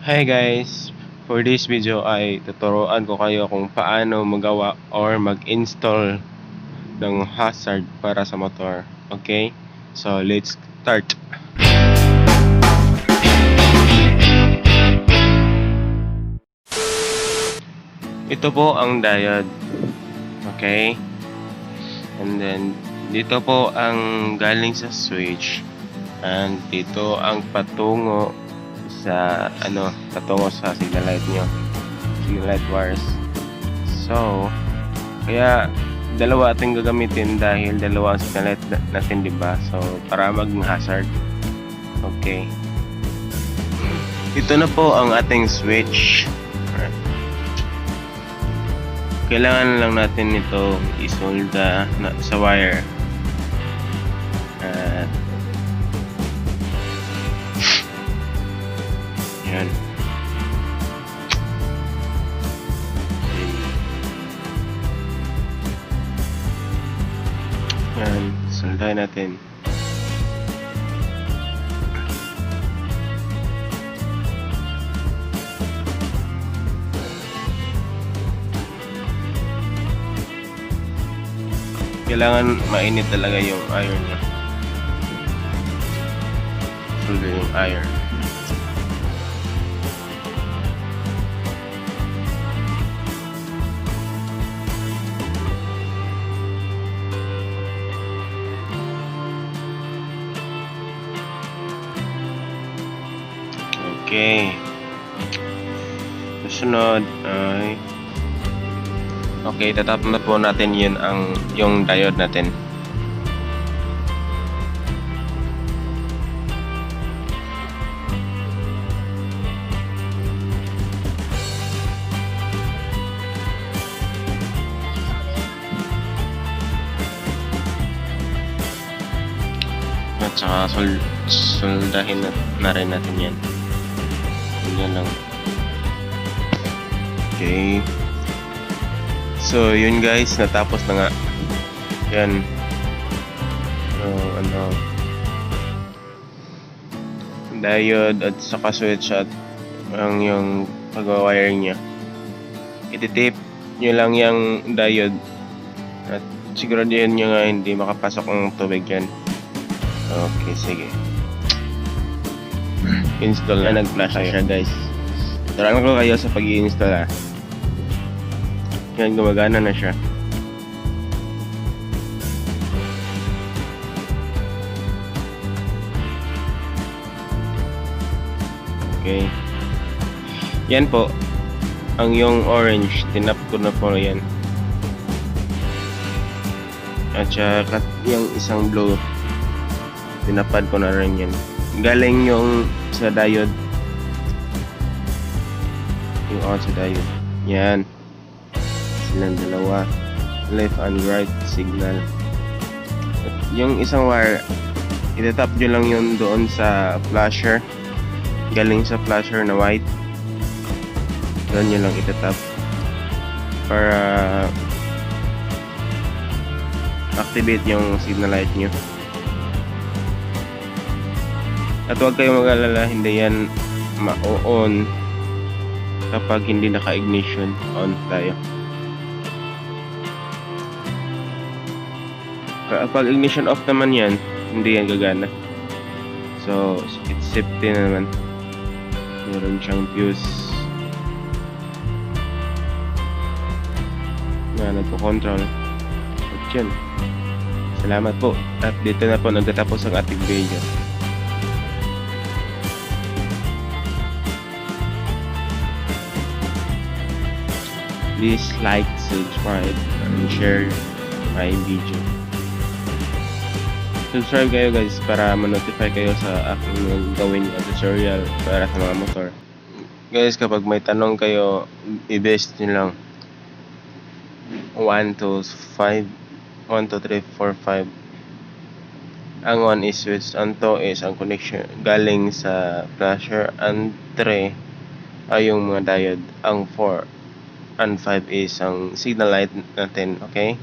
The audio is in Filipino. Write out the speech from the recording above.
Hi guys! For this video ay tuturuan ko kayo kung paano magawa or mag-install ng hazard para sa motor. Okay? So let's start! Ito po ang diode. Okay? And then dito po ang galing sa switch. And dito ang patungo sa signal light nyo, signal light wires. So kaya dalawa ating gagamitin dahil dalawa ang signal light natin, diba? So para maging hazard. Okay, ito na po ang ating switch. Kailangan lang natin ito isolda sa wire. Yan. Yan, soldahin natin. Kailangan mainit talaga yung iron niya. Solder yung iron. Okay. Susunod ay okay, tatap na po natin yung diode natin. At saka soldahin na rin natin yan. Yan lang. Okay. So yun guys, natapos na nga. Yan. Diode at saka switch at yung pag-wire nya. Ititape nyo lang yung diode at siguraduhin nyo nga hindi makapasok ang tubig yan. Okay, sige. Install na, nag-flash siya guys. Turuan ko kayo sa pag-i-install . Yan, gumagana na siya. Okay. Yan po ang yung orange, tinap ko na po yan. At saka yung isang blue, tinapad ko na rin yan. Galing yung sa diode. Yung on sa diode. Yan. Silang dalawa. Left and right signal. At yung isang wire, itatap nyo lang yun doon sa flasher. Galing sa flasher na white. Doon nyo lang itatap. Para activate yung signal light nyo. At huwag kayong mag-alala, hindi yan ma-on kapag hindi naka-ignition. On tayo. Kapag ignition off naman yan, hindi yan gagana. So, it's safety na naman. Meron siyang fuse na nagpo-control. At yun. Salamat po. At dito na po nagtatapos ang ating video. Please like, subscribe, and share my video. Subscribe kayo guys para ma-notify kayo sa aking gawin na tutorial para sa mga motor. Guys, kapag may tanong kayo, i-base nyo lang 1, 2, 5 1, 2, 3, 4, 5. Ang 1 is switch, ang 2 is ang connection galing sa flasher, ang 3 ay yung mga diode, ang 4 and 5 is ang signal light natin. Okay?